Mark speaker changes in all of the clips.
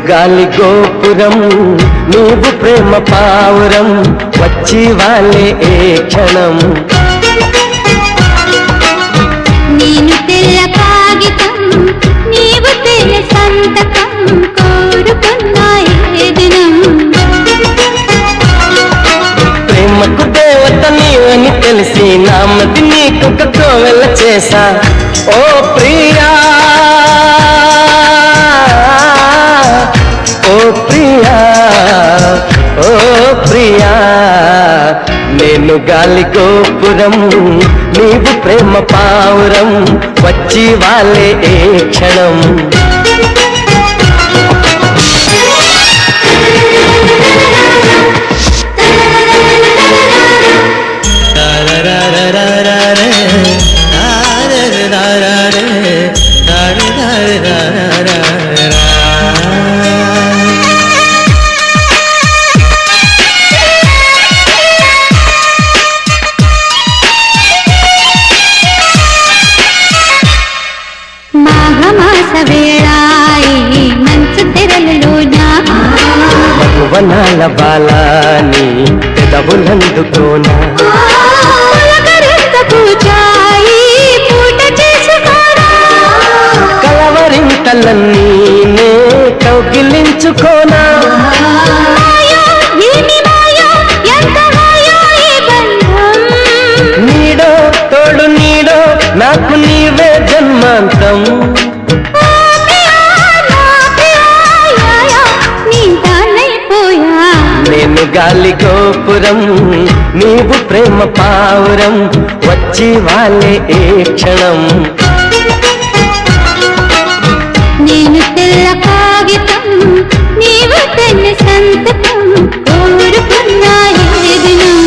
Speaker 1: గాలి గోపురం నీవు ప్రేమ పావురం వచ్చి వాళ్ళే ఏ క్షణం
Speaker 2: నేను తెల్ల కాగితం నీవు తెల్ల సంతకం కోరుకున్నా ఏ దినం
Speaker 1: ప్రేమకు దేవత నీవని తెలిసి నామది నీకు కోవెల చేసా ఓ ప్రియా ఓ ప్రియా ఓ ప్రియా నేను గాలి గోపురం నీవు ప్రేమ పావురం వచ్చి వాళ్ళే ఏ క్షణం
Speaker 2: మాఘమాస వేళాయి మంచు తెరలులోన
Speaker 1: మగువనాల బాలాని పెదవులందుకోనా కలవరింతలన్నీ నే కౌగిలించుకోనా నీడో తోడు నీడో నాకు నీవే జన్మాంతం నేను గాలి గోపురం నీవు ప్రేమ పావురం వచ్చి వాళ్ళే ఏ క్షణం
Speaker 2: నేను తెల్ల కాగితం నీవు తెల్ల సంతకం కోరుకున్నా ఏ దినం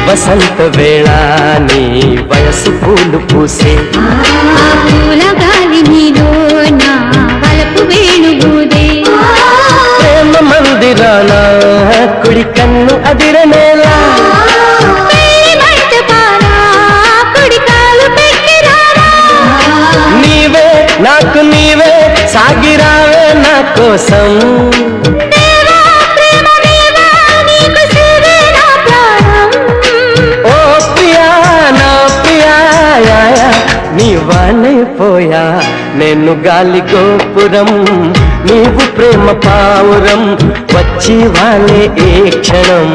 Speaker 1: వసంత వేళ నీ వయసు పూలు పూసే
Speaker 2: పూల గాలి నీలో నా వలపు వేణుగూదే
Speaker 1: ప్రేమ మందిరాన కుడి కన్ను అదిరనేలా నీవే నాకు నీవే సాగిరావే నా కోసం నీవానైపోయా నేను గాలి గోపురం నీవు ప్రేమ పావురం వచ్చి వాళ్ళే ఏ క్షణం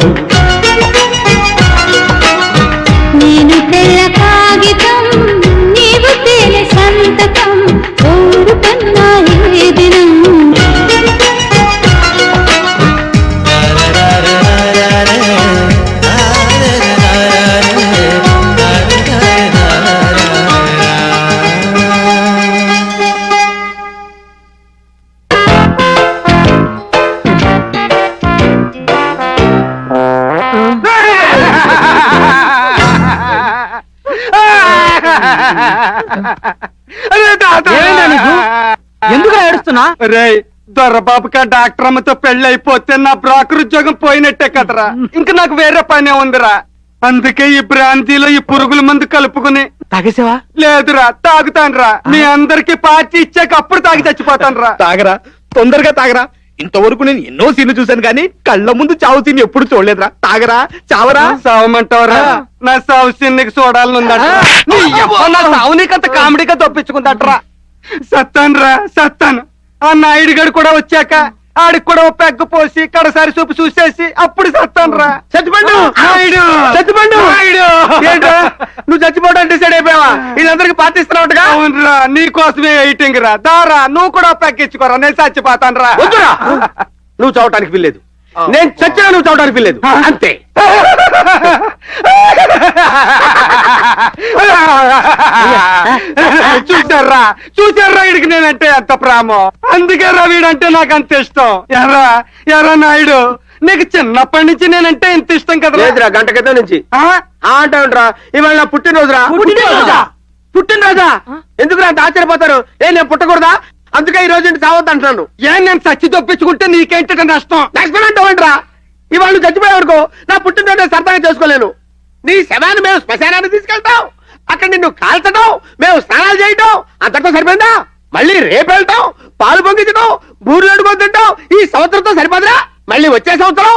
Speaker 2: నేను తెల్ల కాగితం నీవు తెల్ల సంతకం కోరుకున్నా ఏ దినం
Speaker 3: ఎందుకు ఏడుస్తున్నా రే దొరబాబుకా డాక్టర్ అమ్మతో పెళ్లి అయిపోతే నా బ్రోకర్ ఉద్యోగం పోయినట్టే కదరా ఇంక నాకు వేరే పనే ఉందిరా అందుకే ఈ బ్రాంతిలో ఈ పురుగుల మందు కలుపుకుని తాగేసావా లేదురా తాగుతానురా మీ అందరికి పార్టీ ఇచ్చాక అప్పుడు తాగి చచ్చిపోతానురా
Speaker 4: తాగరా తొందరగా తాగరా ఇంతవరకు నేను ఎన్నో సీన్లు చూశాను కానీ కళ్ళ ముందు చావు సీన్ ఎప్పుడు చూడలేదురా తాగరా చావరా
Speaker 3: సావమంటావరా నా సావు సీన్ నీకు చూడాలని ఉందట నా సావు నీకంత కామెడీగా తప్పించుకుందట్రా సత్తానురా సత్తాను ఆ నాయుడు గడు కూడా వచ్చాక ఆడికి కూడా ఓ పెగ్గు పోసి కడసారి చూపు చూసేసి అప్పుడు సత్తానురా
Speaker 4: చచ్చిపండు
Speaker 3: నాయుడు
Speaker 4: చచ్చిపండు
Speaker 3: నాయుడు
Speaker 4: నువ్వు చచ్చిపోవడానికి డిసైడ్ అయిపోయావా వీళ్ళందరికి పాటిస్తున్నావుగా
Speaker 3: అవునరా నీకోసమే వెయిటింగ్ రా దారా నువ్వు కూడా పెగ్గిచ్చుకోరా నేను చచ్చిపోతాను రా
Speaker 4: వద్దురా నువ్వు చావటానికి వీల్లేదు నేను చచ్చినా నువ్వు చావడానికి లేదు అంతే.
Speaker 3: చూసారా వీడికి నేనంటే ఎంత ప్రేమో, అందుకే రా వీడంటే నాకు అంత ఇష్టం. ఎరా ఎరా నాయుడు, నీకు చిన్నప్పటి నుంచి నేనంటే ఇంత ఇష్టం కదా.
Speaker 4: లేదురా, గంట క్రితం నుంచి అంటావుంట్రా. ఇవాళ నా పుట్టినరోజురా. పుట్టినరోజా? ఎందుకురా అంత ఆశ్చర్యపోతారు? నేను పుట్టకూడదా? అందుకే ఈ రోజు చావద్దు అంటున్నాను.
Speaker 3: నేను చచ్చి తప్పించుకుంటే నీకేంట నష్టం?
Speaker 4: నష్టం అంటావుంట్రా. ఇవాళ నువ్వు చచ్చిపోయావనుకో, నా పుట్టినరోజు సరదాగా చేసుకోలేను. నీ శవాన్ని మేము శ్మశానాన్ని తీసుకెళ్తాం, అక్కడ నిన్ను కాల్చడం, మేము స్నానాలు చేయటం, అంతటితో సరిపోయిందా? మళ్ళీ రేపు వెళ్తాం, పాలు పొంగించడం, బూర్లు అడుగుని తింటాం. ఈ సంవత్సరంతో సరిపోదురా? మళ్ళీ వచ్చే సంవత్సరం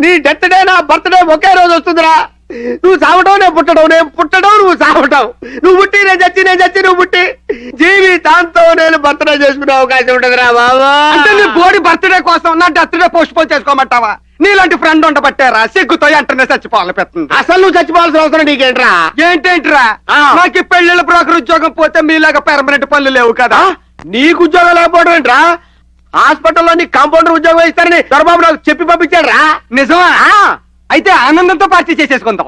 Speaker 4: నీ డెత్ డే నా బర్త్డే ఒకే రోజు వస్తుందిరా. నువ్వు చావటం, నేను పుట్టడం, నేను పుట్టడం, నువ్వు చావటం. నువ్వు పుట్టి నేను చచ్చి, నేను చచ్చి నువ్వు పుట్టి, జీవితాంతో నేను బర్త్డే చేసుకునే అవకాశం ఉంటుందిరా బాబా.
Speaker 3: అంటే నీ బోడి బర్త్డే కోసం నా డెత్ డే పోస్ట్ పోన్ చేసుకోమంటావా? నీలాంటి ఫ్రెండ్ ఉండబట్టారా సిగ్గుతో వెంటనే చచ్చిపోవాలి పెడుతుంది.
Speaker 4: అసలు నువ్వు చచ్చిపోవాల్సిన అవసరం నీకేంట్రా?
Speaker 3: ఏంటేంట్రా, నాకు పెళ్లిళ్ళ బ్రోకర్ ఉద్యోగం పోతే మీలాగా పెర్మనెంట్ పనులు లేవు కదా.
Speaker 4: నీకు ఉద్యోగం లేకపోవడం ఏంట్రా? హాస్పిటల్లో నీ కాంపౌండర్ ఉద్యోగం ఇస్తారని దొరబాబు నాకు చెప్పి పంపించాడు రా.
Speaker 3: నిజమా? అయితే ఆనందంతో పార్టీ చేసేసుకుందాం.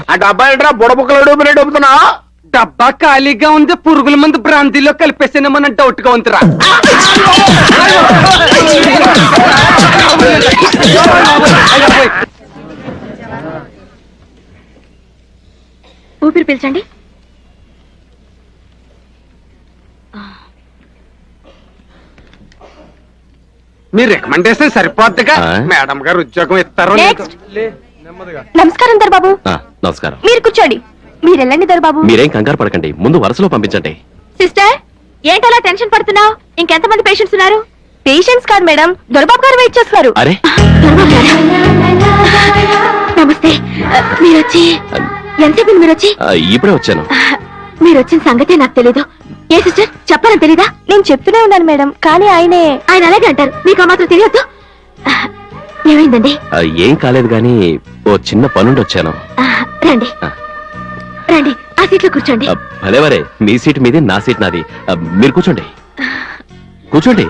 Speaker 4: ఆ డబ్బా ఏంట్రా బుడబుక్కలు డబ్బుతున్నా?
Speaker 3: డబ్బా ఖాళీగా ఉంది, పురుగుల మందు బ్రాంతిలో కలిపేసానేమన్న డౌట్ గా ఉందిరా.
Speaker 2: ఊపిరి పీల్చండి.
Speaker 3: మీ రికమెండేషన్ సరిపోద్దిగా మేడం గారు ఉద్యోగం ఇస్తారు.
Speaker 2: నమస్కారం దొరబాబు.
Speaker 5: నమస్కారం.
Speaker 2: మీరు కూర్చోండి. మీరు వెళ్ళండి దొరబాబు.
Speaker 5: మీరేం కంగారు పడకండి, ముందు వరుసలో పంపించండి.
Speaker 2: సిస్టర్, ఏంటలా టెన్షన్ పడుతున్నావు? ఇంకెంతమంది పేషెంట్స్ ఉన్నారు? పేషెంట్స్ కాదు మేడం, దొరబాబు గారు వెయిట్ చేస్తున్నారు.
Speaker 5: అరే
Speaker 2: నమస్తే. మీరు వచ్చి ఎంతసేపు మీరు వచ్చి?
Speaker 5: ఇప్పుడే వచ్చాను.
Speaker 2: మీరు వచ్చిన సంగతే నాకు తెలీదు. ఏ సిస్టర్, చెప్పాలని తెలీదా? నేను చెప్తూనే ఉన్నాను మేడం, కానీ ఆయన అలాగే అంటారు. మీకు ఆ మాత్రం తెలియద్దు. ఏమైందండి?
Speaker 5: ఏం కాలేదు గాని ఓ చిన్న పనుండి వచ్చాను.
Speaker 2: రండి రండి, ఆ సీట్లో కూర్చోండి.
Speaker 5: భలేవరే, మీ సీట్ మీది, నా సీట్ నాది. మీరు కూర్చోండి కూర్చోండి.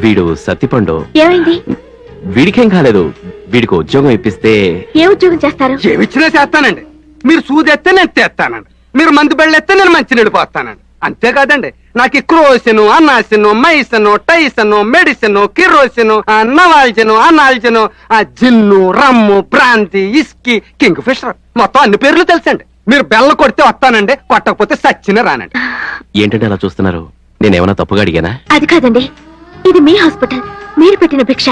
Speaker 5: వీడు సత్తిపండు.
Speaker 2: ఏమైంది?
Speaker 5: వీడికేం కాలేదు. వీడికి ఉద్యోగం ఇప్పిస్తే.
Speaker 2: ఏ ఉద్యోగం చేస్తారు?
Speaker 3: ఏమిచ్చినా చేస్తానండి. మీరు సూదెత్తే నేను తెస్తానండి, మీరు మందు బెళ్ళెత్తే నేను మంచి నిడిపోతానండి. అంతేకాదండి, నాకు క్రోసిను, అన్నాసిను, మైసను, టైసను, మెడిసిన్, కిరోసిను, నవాల్జను, అనాల్జను, జిన్ను, రమ్ము, బ్రాంతి, ఇస్కీ, కింగ్ ఫిషర్, మొత్తం అన్ని పేర్లు తెలుసండి. మీరు బెల్ల కొడితే వస్తానండి, కొట్టకపోతే సచ్చిన రానండి.
Speaker 5: ఏంటంటే అలా చూస్తున్నారు? నేనేమన్నా తప్పుగా అడిగానా?
Speaker 2: అది కాదండి, ఇది మీ హాస్పిటల్, మీరు పెట్టిన భిక్ష.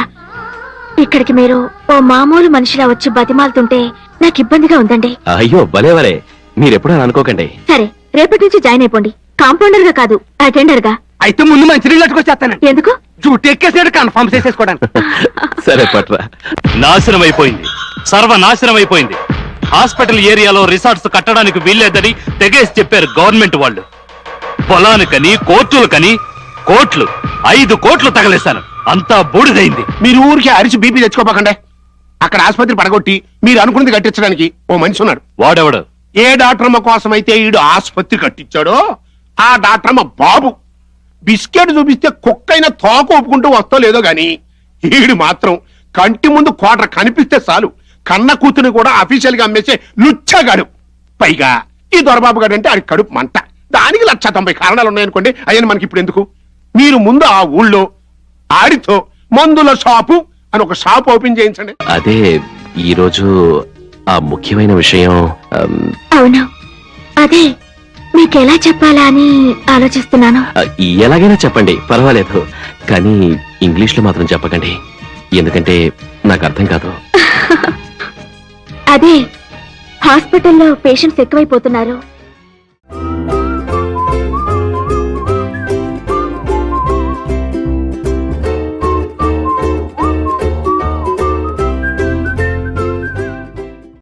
Speaker 2: ఇక్కడికి మీరు ఓ మామూలు మనిషిలా వచ్చి బతిమాలుతుంటే నాకు ఇబ్బందిగా ఉందండి.
Speaker 5: అయ్యో భలేవరే, మీరెప్పుడు అలా అనుకోకండి.
Speaker 2: సరే, రేపటి నుంచి జాయిన్ అయిపోండి. కాంపౌండర్ గా కాదు, అటెండర్ గా.
Speaker 3: అయితే ముందు మంచి నీళ్ళు అట్టుకొచ్చేస్తానండి.
Speaker 2: ఎందుకు?
Speaker 3: డ్యూటీ ఎక్కేసినట్టు కన్ఫర్మ్ చేసేసుకోవడానికి.
Speaker 5: సరే పట్రా.
Speaker 6: నాశనం అయిపోయింది, సర్వనాశనం అయిపోయింది. హాస్పిటల్ ఏరియాలో రిసార్ట్స్ కట్టడానికి వీల్లేదని తెగేసి చెప్పారు గవర్నమెంట్ వాళ్ళు. పొలానికని, కోర్టులకని కోట్లు, 5 కోట్లు తగలేశాను. అంతా బూడిదైంది.
Speaker 4: మీరు ఊరికి అరిచి బీపీ తెచ్చుకోపోకండి. అక్కడ ఆసుపత్రి పడగొట్టి మీరు అనుకున్నది కట్టించడానికి ఓ మనిషి ఉన్నాడు.
Speaker 6: వాడెవడు?
Speaker 4: ఏ డాక్టర్మ కోసం అయితే ఈడు ఆసుపత్రి కట్టించాడో ఆ డాక్టర్మ బాబు. బిస్కెట్ చూపిస్తే కుక్కైన తోక ఒప్పుకుంటూ వస్తో లేదో గాని ఈడు మాత్రం కంటి ముందు కోట కనిపిస్తే చాలు కన్న కూతుని కూడా అఫీషియల్ గా అమ్మేసే లుచ్చగాడు. పైగా ఈ దొరబాబు గారు అంటే ఆడి కడుపు మంట. దానికి 190 కారణాలు ఉన్నాయనుకోండి. అయ్యని మనకి ఇప్పుడు ఎందుకు? మీరు ముందు ఆ ఊళ్ళో ఆడితో మందుల షాపు అని ఒక షాప్ ఓపెన్ చేయించండి.
Speaker 5: అదే ఈ రోజు ఆ ముఖ్యమైన విషయం.
Speaker 2: అవును, అదే మీకు ఎలా చెప్పాలా అని ఆలోచిస్తున్నాను.
Speaker 5: ఎలాగైనా చెప్పండి, పర్వాలేదు. కానీ ఇంగ్లీష్ లో మాత్రం చెప్పకండి, ఎందుకంటే నాకు అర్థం కాదు.
Speaker 2: అదే హాస్పిటల్లో పేషెంట్స్ ఎక్కువైపోతున్నారు.